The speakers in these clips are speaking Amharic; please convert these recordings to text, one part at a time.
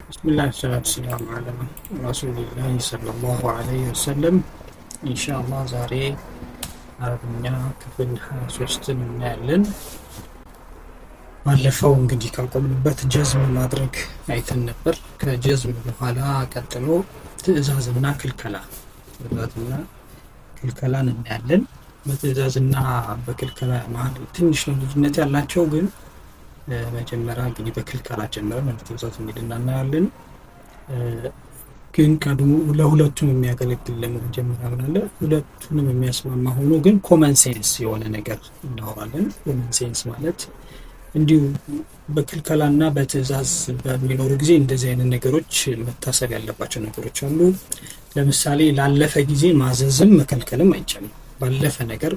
بسم الله والصلاة والسلام على رسول الله صلى الله عليه وسلم إن شاء الله ዛሬ አረብኛ ክፍል 23 እናያለን። ባለፈው እንግዲህ ካቆምንበት ጀዝም ማድረግ አይተን ነበር። ከጀዝም በኋላ ቀጥሎ ትዕዛዝና ክልከላን እናያለን። በትዕዛዝና በክልከላ መሀል ትንሽ ልዩነት ያላቸው ግን መጀመሪያ እንግዲህ በክልከላ ጀምረን ወደ ትዕዛዝ እናያለን። ግን ቀድሞ ለሁለቱም የሚያገለግል ለመጀመሪያ ምናለ ሁለቱንም የሚያስማማ ሆኖ ግን ኮመን ሴንስ የሆነ ነገር እናወራለን። ኮመን ሴንስ ማለት እንዲሁ በክልከላና በትዕዛዝ በሚኖሩ ጊዜ እንደዚህ አይነት ነገሮች መታሰብ ያለባቸው ነገሮች አሉ። ለምሳሌ ላለፈ ጊዜ ማዘዝም መከልከልም አይቻልም። ባለፈ ነገር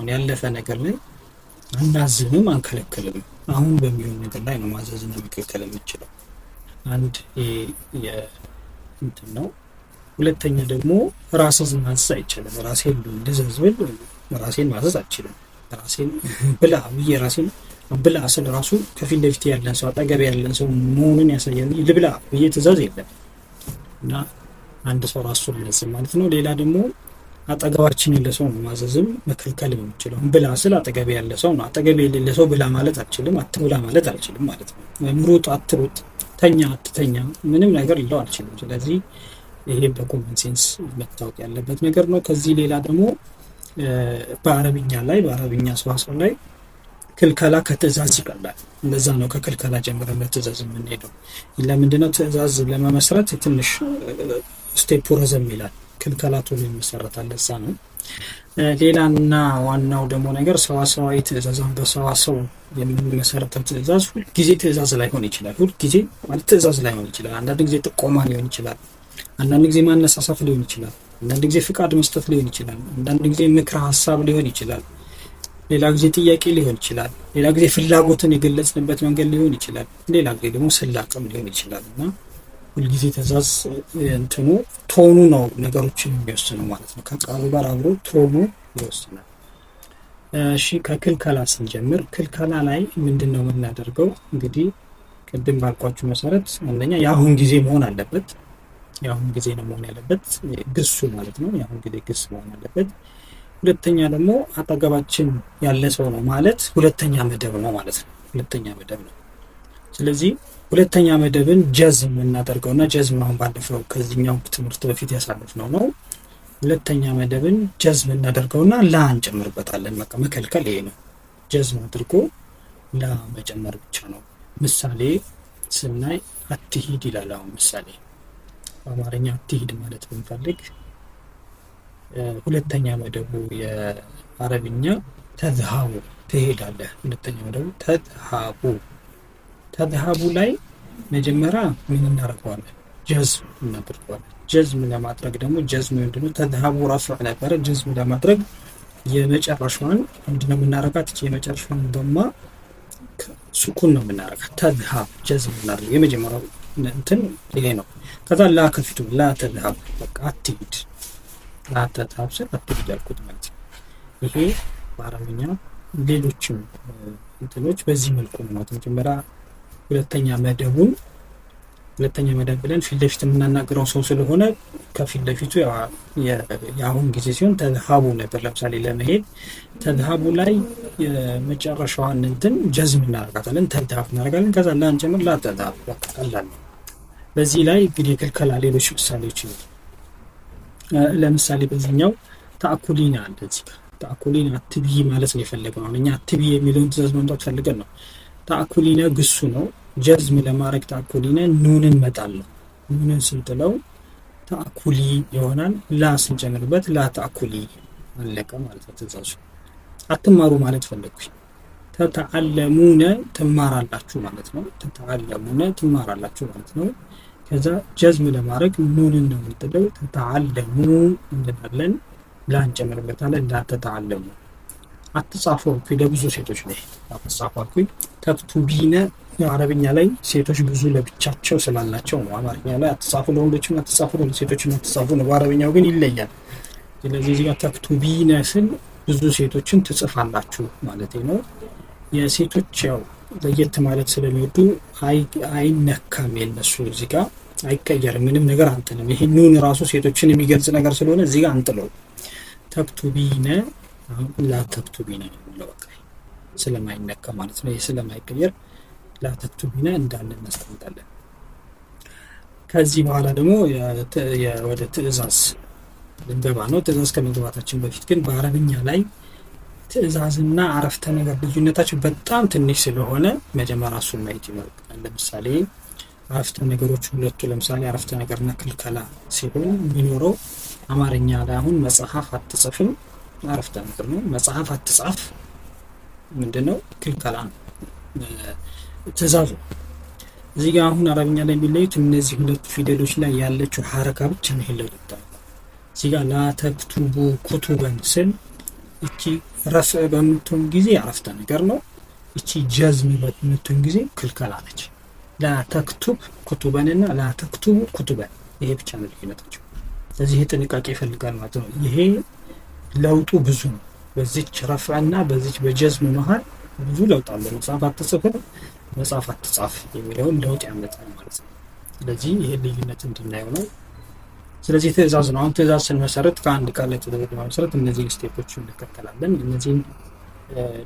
ያለፈ ነገር ላይ አናዝምም አንከለክልም። አሁን በሚሆን ነገር ላይ ነው ማዘዝና መከልከል የምችለው። አንድ እንትን ነው። ሁለተኛ ደግሞ ራስን ማዘዝ አይቻልም። ራሴን ልዘዝ ብል ራሴን ማዘዝ አልችልም። ራሴን ብላ ብዬ ራሴን ብላ ስል ራሱ ከፊት ለፊት ያለን ሰው አጠገብ ያለን ሰው መሆኑን ያሳያል። ልብላ ብዬ ትእዛዝ የለም እና አንድ ሰው ራሱን ሊያዝ ማለት ነው። ሌላ ደግሞ አጠገባችን ያለ ሰው ነው ማዘዝም መከልከል የምችለው። ብላ ስል አጠገብ ያለ ሰው ነው። አጠገብ የሌለ ሰው ብላ ማለት አልችልም፣ አትብላ ማለት አልችልም ማለት ነው። ምሩጥ አትሩጥ፣ ተኛ አትተኛ፣ ምንም ነገር ሊለው አልችልም። ስለዚህ ይሄ በኮመን ሴንስ መታወቅ ያለበት ነገር ነው። ከዚህ ሌላ ደግሞ በአረብኛ ሰዋሰው ላይ ክልከላ ከትዕዛዝ ይቀላል። እንደዛ ነው ከክልከላ ጀምረን ለትዕዛዝ የምንሄደው። ለምንድነው? ትዕዛዝ ለመመስረት ትንሽ ስቴፕ ረዘም ይላል። ክልከላ ቶሎ ይመሰረታል። ለዛ ነው። ሌላና ዋናው ደግሞ ነገር ሰዋሰዋዊ ትዕዛዝን በሰዋሰው የሚመሰረተው ትዕዛዝ ሁልጊዜ ትዕዛዝ ላይሆን ይችላል። ሁልጊዜ ማለት ትዕዛዝ ላይሆን ይችላል። አንዳንድ ጊዜ ጥቆማ ሊሆን ይችላል። አንዳንድ ጊዜ ማነሳሳት ሊሆን ይችላል። አንዳንድ ጊዜ ፍቃድ መስጠት ሊሆን ይችላል። አንዳንድ ጊዜ ምክረ ሀሳብ ሊሆን ይችላል። ሌላ ጊዜ ጥያቄ ሊሆን ይችላል። ሌላ ጊዜ ፍላጎትን የገለጽንበት መንገድ ሊሆን ይችላል። ሌላ ጊዜ ደግሞ ስላቅም ሊሆን ይችላል እና ሁልጊዜ ትዕዛዝ እንትኑ ቶኑ ነው ነገሮችን የሚወስነው ማለት ነው። ከቃሉ ጋር አብሮ ቶኑ ይወስናል። እሺ ከክልከላ ስንጀምር ክልከላ ላይ ምንድነው የምናደርገው? እንግዲህ ቅድም ባልኳችሁ መሰረት አንደኛ የአሁን ጊዜ መሆን አለበት። የአሁን ጊዜ ነው መሆን ያለበት፣ ግሱ ማለት ነው። የአሁን ጊዜ ግስ መሆን አለበት። ሁለተኛ ደግሞ አጠገባችን ያለ ሰው ነው ማለት ሁለተኛ መደብ ነው ማለት ነው። ሁለተኛ መደብ ነው። ስለዚህ ሁለተኛ መደብን ጀዝም እናደርገውና ጀዝም አሁን ባለፈው ከዚህኛው ትምህርት በፊት ያሳለፍነው ነው። ሁለተኛ መደብን ጀዝም እናደርገውና ላ እንጨምርበታለን። በቃ መከልከል ይሄ ነው። ጀዝም አድርጎ ላ መጨመር ብቻ ነው። ምሳሌ ስናይ አትሂድ ይላል። አሁን ምሳሌ በአማርኛ አትሂድ ማለት ብንፈልግ ሁለተኛ መደቡ የአረብኛ ተዝሃቡ ትሄዳለህ። ሁለተኛ መደቡ ተዝሃቡ ላይ መጀመሪያ ምን እናደርገዋለን? ጀዝም እናደርገዋለን። ጀዝም ለማድረግ ደግሞ ጀዝም ምንድነው? ተዝሃቡ ረፍዕ ነበረ። ጀዝም ለማድረግ የመጨረሻዋን ምንድነው የምናደርጋት? የመጨረሻዋን ደማ ሱኩን ነው የምናደርጋት። ተዝሃብ ጀዝም እናደርግ የመጀመሪያው እንትን ይሄ ነው። ከዛ ላ ከፊቱ ላ ተዝሃብ በቃ አትሂድ፣ ላ ተዝሃብ ስል አትሂድ ያልኩት ማለት ነው። ይሄ በአረብኛ ሌሎችም እንትኖች በዚህ መልኩ ነው። መጀመሪያ ሁለተኛ መደብ ብለን ፊት ለፊት የምናናገረው ሰው ስለሆነ ከፊት ለፊቱ የአሁን ጊዜ ሲሆን ተዝሃቡ ነበር። ለምሳሌ ለመሄድ ተዝሃቡ ላይ የመጨረሻዋን እንትን ጀዝም እናደርጋታለን። ተዝሃብ እናደርጋለን። ከዛ ላ እንጨምር፣ ላ ተዝሃብ በቃ ቀላል ነው። በዚህ ላይ እንግዲህ ክልከላ ሌሎች ምሳሌዎች ነው። ለምሳሌ በዚህኛው ተአኩሊና እንደዚህ ተአኩሊና አትብይ ማለት ነው የፈለገው። እኛ አትብይ የሚለውን ትእዛዝ ማምጣት ፈልገን ነው። ተአኩሊና ግሱ ነው። ጀዝም ለማድረግ ተአኩሊና ኑንን መጣለው። ኑንን ስንጥለው ተአኩሊ ይሆናል። ላ ስንጨምርበት ላ ተአኩሊ አለቀ ማለት ነው ትእዛዙ። አትማሩ ማለት ፈለግኩኝ። ተተዓለሙነ ትማራላችሁ ማለት ነው። ተተዓለሙነ ትማራላችሁ ማለት ነው። ከዛ ጀዝም ለማድረግ ኑንን ነው የምንጥለው። ተተዓለሙ እንላለን። ላ እንጨምርበታለን። ላ ተተዓለሙ አትጻፉ ለብዙ ሴቶች ነው አትጻፉ አልኩኝ። ተክቱቢነ አረብኛ ላይ ሴቶች ብዙ ለብቻቸው ስላላቸው ነው። አማርኛ ላይ አትጻፉ ለወንዶችም አትጻፉ ለሴቶችም አትጻፉ ነው። በአረብኛው ግን ይለያል። ስለዚህ እዚህ ጋር ተክቱቢነ ስል ብዙ ሴቶችን ትጽፋላችሁ ማለት ነው። የሴቶች ያው ለየት ማለት ስለሚወዱ አይነካም። የነሱ እዚህ ጋር አይቀየርም፣ ምንም ነገር አንጥልም። ይሄ ኑን ራሱ ሴቶችን የሚገልጽ ነገር ስለሆነ እዚህ ጋር አንጥለው። ተክቱቢነ ላተክቱቢነ ነው በቃ ስለማይነካ ማለት ነው። ይሄ ስለማይቀየር ላተክቱቢነ እንዳለ እናስቀምጣለን። ከዚህ በኋላ ደግሞ ወደ ትዕዛዝ ልንገባ ነው። ትዕዛዝ ከመግባታችን በፊት ግን በአረብኛ ላይ ትዕዛዝና አረፍተ ነገር ልዩነታቸው በጣም ትንሽ ስለሆነ መጀመሪያ እሱን ማየት ይኖርብናል። ለምሳሌ አረፍተ ነገሮች ሁለቱ ለምሳሌ አረፍተ ነገርና ክልከላ ሲሆን የሚኖረው አማርኛ ላይ አሁን መጽሐፍ አትጽፍም አረፍተ ነገር ነው። መጽሐፍ አትጻፍ ምንድነው? ክልከላ ነው፣ ትዕዛዝ ነው። እዚህ ጋር አሁን አረብኛ ላይ የሚለዩት እነዚህ ሁለቱ ፊደሎች ላይ ያለችው ሐረካ ብቻ ነው ይለዩት። እዚህ ጋር ላተክቱቡ ኩቱበን ስል እቺ ረፍዕ በምትሆን ጊዜ አረፍተ ነገር ነው። እቺ ጀዝም በምትሆን ጊዜ ክልከላ ነች። ላተክቱብ ኩቱበንና ላተክቱቡ ኩቱበን ይሄ ብቻ ነው ልዩነታቸው። ስለዚህ ይሄ ጥንቃቄ ይፈልጋል ማለት ነው። ይሄ ለውጡ ብዙ ነው። በዚች ረፍዕና በዚች በጀዝም መሃል ብዙ ለውጥ አለ። መጽሐፍ አትጽፍ መጽሐፍ አትጻፍ የሚለውን ለውጥ ያመጣል ማለት ነው። ስለዚህ ይሄ ልዩነት እንድናየው ነው። ስለዚህ ትዕዛዝ ነው። አሁን ትዕዛዝ ስንመሰረት ከአንድ ቃል ላይ ትዕዛዝ ለመሰረት እነዚህ ስቴፖች እንከተላለን። እነዚህን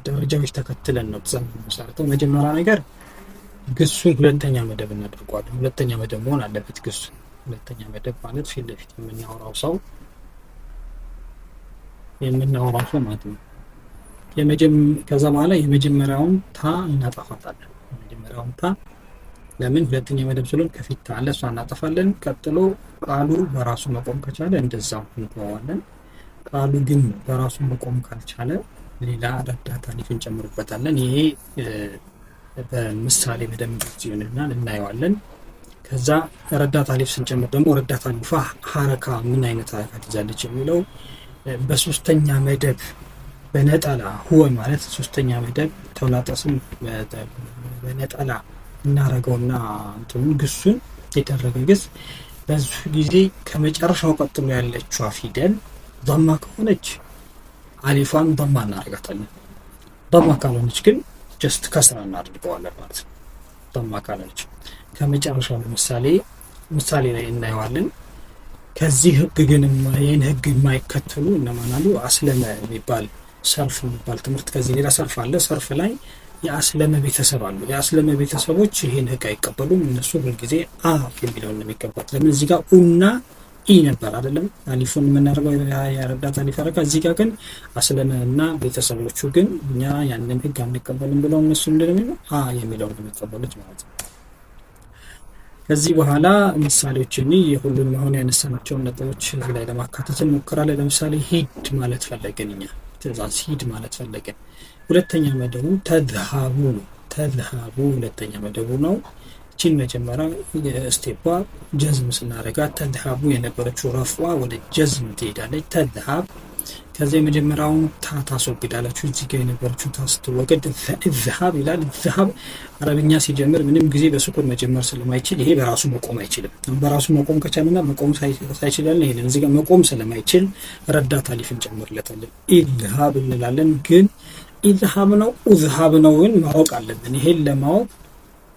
ደረጃዎች ተከትለን ነው ትዕዛዝ የምንመሰረተው። መጀመሪያ ነገር ግሱን ሁለተኛ መደብ እናደርገዋለን። ሁለተኛ መደብ መሆን አለበት ግሱ። ሁለተኛ መደብ ማለት ፊት ለፊት የምናወራው ሰው ማለት ነው። ከዛ በኋላ የመጀመሪያውን ታ እናጠፋታለን። የመጀመሪያውን ታ ለምን? ሁለተኛ መደብ ስለሆነ ከፊት ታ አለ፣ እሷ እናጠፋለን። ቀጥሎ ቃሉ በራሱ መቆም ከቻለ እንደዛው እንተዋለን። ቃሉ ግን በራሱ መቆም ካልቻለ ሌላ ረዳት አሊፍ እንጨምርበታለን። ይሄ በምሳሌ በደንብ ይሆንልናል፣ እናየዋለን። ከዛ ረዳት አሊፍ ስንጨምር ደግሞ ረዳት አሊፋ ሐረካ ምን አይነት ሐረካ ትይዛለች የሚለው በሶስተኛ መደብ በነጠላ ሁወ ማለት ሶስተኛ መደብ ተውላጠስም በነጠላ እናረገውና እንትኑን ግሱን የተደረገ ግስ በዙ ጊዜ ከመጨረሻው ቀጥሎ ያለችዋ ፊደል ضማ ከሆነች አሊፏን ضማ እናረጋታለን። ضማ ካልሆነች ግን ጀስት ከስራ እናድርገዋለን ማለት ነው። ضማ ካልሆነች ከመጨረሻው ምሳሌ ላይ እናየዋለን። ከዚህ ህግ ግን ይህን ህግ የማይከተሉ እነማን አሉ? አስለመ የሚባል ሰርፍ የሚባል ትምህርት ከዚህ ሌላ ሰርፍ አለ። ሰርፍ ላይ የአስለመ ቤተሰብ አሉ። የአስለመ ቤተሰቦች ይህን ህግ አይቀበሉም። እነሱ ሁልጊዜ አ የሚለውን ነው የሚቀበሉት። ለምን? እዚህ ጋር ኡና ኢ ነበር አይደለም አሊፉን የምናደርገው ያረዳት አሊፍ አረጋ። እዚህ ጋር ግን አስለመ እና ቤተሰቦቹ ግን እኛ ያንን ህግ አንቀበልም ብለው እነሱ እንደሚለው አ የሚለውን ነው የሚቀበሉት ማለት ነው። ከዚህ በኋላ ምሳሌዎችን የሁሉም አሁን ያነሳናቸውን ነጥቦች እዚህ ላይ ለማካተት እንሞክራለን። ለምሳሌ ሂድ ማለት ፈለግን፣ እኛ ትዕዛዝ ሂድ ማለት ፈለግን። ሁለተኛ መደቡ ተዝሃቡ ነው። ተዝሃቡ ሁለተኛ መደቡ ነው። እቺን መጀመሪያ ስቴፓ ጀዝም ስናረጋት ተዝሃቡ የነበረችው ረፍዋ ወደ ጀዝም ትሄዳለች። ተዝሃብ ከዚህ የመጀመሪያውን ታ ታስወግዳላችሁ። እዚህ ጋር የነበረችው ታ ስትወገድ እዝሃብ ይላል። እዝሃብ አረብኛ ሲጀምር ምንም ጊዜ በስኩን መጀመር ስለማይችል ይሄ በራሱ መቆም አይችልም። በራሱ መቆም ከቻለና መቆም ሳይችላል ይሄንን እዚህ ጋር መቆም ስለማይችል ረዳት አሊፍ እንጨምርለታለን። ኢዝሃብ እንላለን። ግን ኢዝሃብ ነው ኡዝሃብ ነውን ማወቅ አለብን። ይሄን ለማወቅ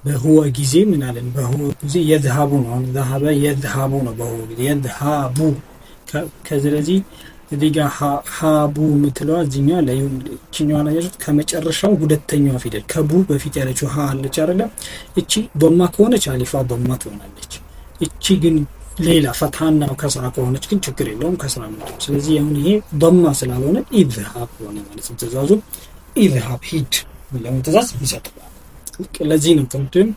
በሁወ ጊዜ ምን አለን? በሁወ ጊዜ የዝሃቡ ነው። አሁን ዘሃበ የዝሃቡ ነው። በሁወ ጊዜ የዝሃቡ ከዚህ እዚህ ጋር ሀቡ የምትለዋ እዚህኛዋ ላይ ችኛዋ ላይ ከመጨረሻው ሁለተኛዋ ፊደል ከቡ በፊት ያለችው ሀ አለች አይደለ? እቺ ዶማ ከሆነች አሊፋ ዶማ ትሆናለች። እቺ ግን ሌላ ፈትሃና ከስራ ከሆነች ግን ችግር የለውም ከስራ ነው። ስለዚህ አሁን ይሄ ዶማ ስላልሆነ ኢዝሃብ ሆነ ማለት ነው። ትእዛዙ ኢዝሃብ ሂድ የሚለውን ትእዛዝ ይሰጣል። ለዚህ ነው ትምህርቱን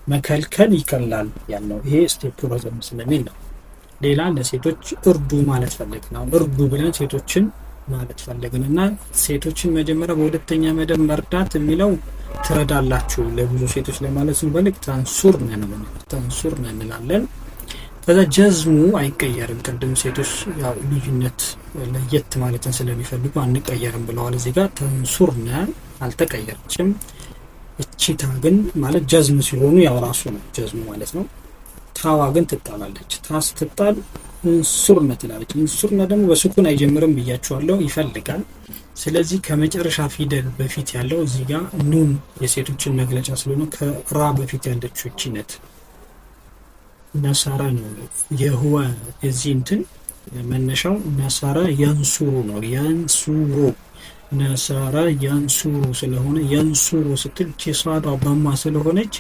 መከልከል ይከላል ያለው። ይሄ ስቴፕ ረዘም ስለሚል ነው። ሌላ ለሴቶች እርዱ ማለት ፈለግን። አሁን እርዱ ብለን ሴቶችን ማለት ፈለግን እና ሴቶችን መጀመሪያ በሁለተኛ መደብ መርዳት የሚለው ትረዳላችሁ ለብዙ ሴቶች ለማለት ስንፈልግ ተንሱርነ እንላለን። ከዛ ጀዝሙ አይቀየርም። ቅድም ሴቶች ያው ልዩነት ለየት ማለትን ስለሚፈልጉ አንቀየርም ብለዋል። እዚህ ጋር ተንሱርነ አልተቀየረችም። እቺታ ግን ማለት ጀዝም ሲሆኑ ያው ራሱ ነው ጀዝሙ ማለት ነው። ታዋ ግን ትጣላለች። ታ ስትጣል እንሱርነ ትላለች። እንሱርነ ደግሞ በስኩን አይጀምርም ብያችኋለሁ፣ ይፈልጋል። ስለዚህ ከመጨረሻ ፊደል በፊት ያለው እዚህ ጋር ኑን የሴቶችን መግለጫ ስለሆነ ከራ በፊት ያለችው እቺ ነት ነሳራ ነው። የህወ የዚህ እንትን መነሻው ነሳራ የንሱሩ ነው። የንሱሩ ነሳራ የንሱሩ ስለሆነ የንሱሩ ስትል ቺሳዳ በማ ስለሆነች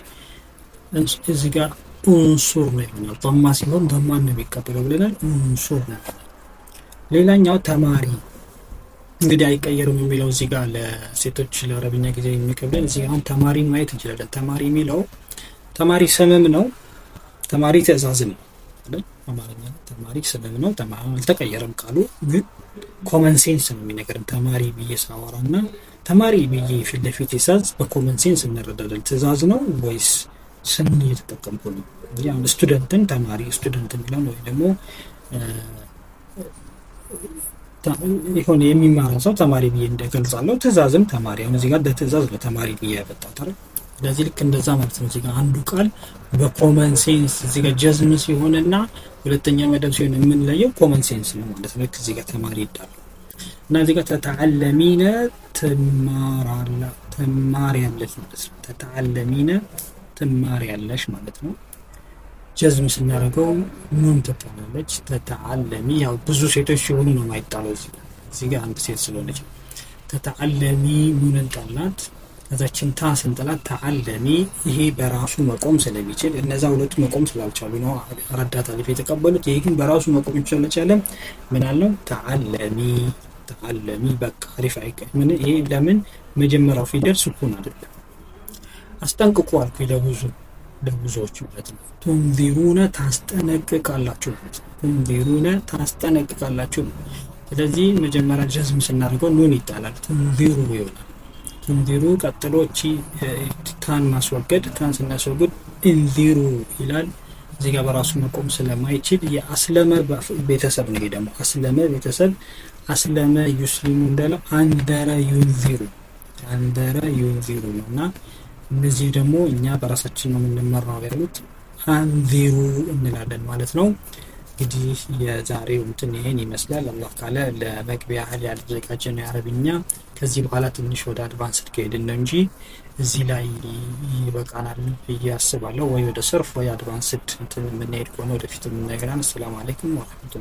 እዚህ ጋር እንሱር ነው ይሆናል። በማ ሲሆን በማን ነው የሚቀበለው ብለናል። እንሱር ነው። ሌላኛው ተማሪ እንግዲህ አይቀየርም የሚለው እዚህ ጋር ለሴቶች ለአረብኛ ጊዜ የሚቀበል እዚህ አሁን ተማሪ ማየት እንችላለን። ተማሪ የሚለው ተማሪ ስምም ነው፣ ተማሪ ትእዛዝም ነው አይደል? አማርኛ ተማሪ ስምም ነው፣ አልተቀየረም ቃሉ ግን ኮመን ሴንስ ነው የሚነገርን። ተማሪ ብዬ ሳወራና ተማሪ ብዬ ፊት ለፊት ይሳዝ በኮመን ሴንስ እንረዳለን። ትእዛዝ ነው ወይስ ስምን እየተጠቀምኩ ነው? ያን ስቱደንትን ተማሪ ስቱደንት የሚለው ወይ ደግሞ የሆነ የሚማራ ሰው ተማሪ ብዬ እንደገልጻለሁ። ትእዛዝም ተማሪ አሁን እዚህ ጋር በትእዛዝ ነው ተማሪ ብዬ ያመጣሁት አይደል? ስለዚህ ልክ እንደዛ ማለት ነው። እዚህ ጋር አንዱ ቃል በኮመን ሴንስ እዚህ ጋር ጀዝም ሲሆንና ሁለተኛ መደብ ሲሆን የምንለየው ኮመን ሴንስ ነው ማለት ነው። ልክ እዚህ ጋር ተማሪ ይዳሉ እና እዚህ ጋር ተተዓለሚነ ትማሪያለሽ ማለት ነው። ተተዓለሚነ ትማሪያለሽ ማለት ነው። ጀዝም ስናደርገው ኑን ትጣላለች። ተተዓለሚ ያው ብዙ ሴቶች ሲሆኑ ነው የማይጣለው። እዚህ ጋር አንድ ሴት ስለሆነች ተተዓለሚ ኑንን ጣላት። ከዛችን ታ ስንጥላት ተዓለሚ ይሄ በራሱ መቆም ስለሚችል እነዛ ሁለቱ መቆም ስላልቻሉ ነው ረዳት አሊፍ የተቀበሉት። ይሄ ግን በራሱ መቆም ስለቻለ ምን አለው ተዓለሚ በቃ አሪፍ ምን ይሄ ለምን መጀመሪያው ፊደል ስኩን አይደለም። አስጠንቅቁ አልኩ ለብዙዎች ማለት ነው። ቱንዚሩነ ታስጠነቅቃላችሁ ማለት ነው። ቱንዚሩነ ታስጠነቅቃላችሁ። ስለዚህ መጀመሪያ ጀዝም ስናደርገው ኑን ይጣላል፣ ቱንዚሩ ይሆናል። ቱንዚሩ ቀጥሎ እቺ ታን ማስወገድ፣ ታን ስናስወግድ እንዚሩ ይላል። እዚህ ጋር በራሱ መቆም ስለማይችል የአስለመ ቤተሰብ ነው። ይሄ ደግሞ አስለመ ቤተሰብ አስለመ ዩስሊሙ እንዳለው አንደረ ዩንዚሩ ነው እና እነዚህ ደግሞ እኛ በራሳችን ነው የምንመራው ያሉት አንዚሩ እንላለን ማለት ነው። እንግዲህ የዛሬው እንትን ይሄን ይመስላል። አላህ ካለ ለመግቢያ ያህል ያልተዘጋጀነው የአረብኛ ከዚህ በኋላ ትንሽ ወደ አድቫንስድ ከሄድን ነው እንጂ እዚህ ላይ ይበቃናል ብዬ አስባለሁ። ወይ ወደ ሰርፍ ወይ አድቫንስድ እንትን የምንሄድ ከሆነ ወደፊት የምንነግረን። አሰላሙ አለይኩም ወራህመቱላህ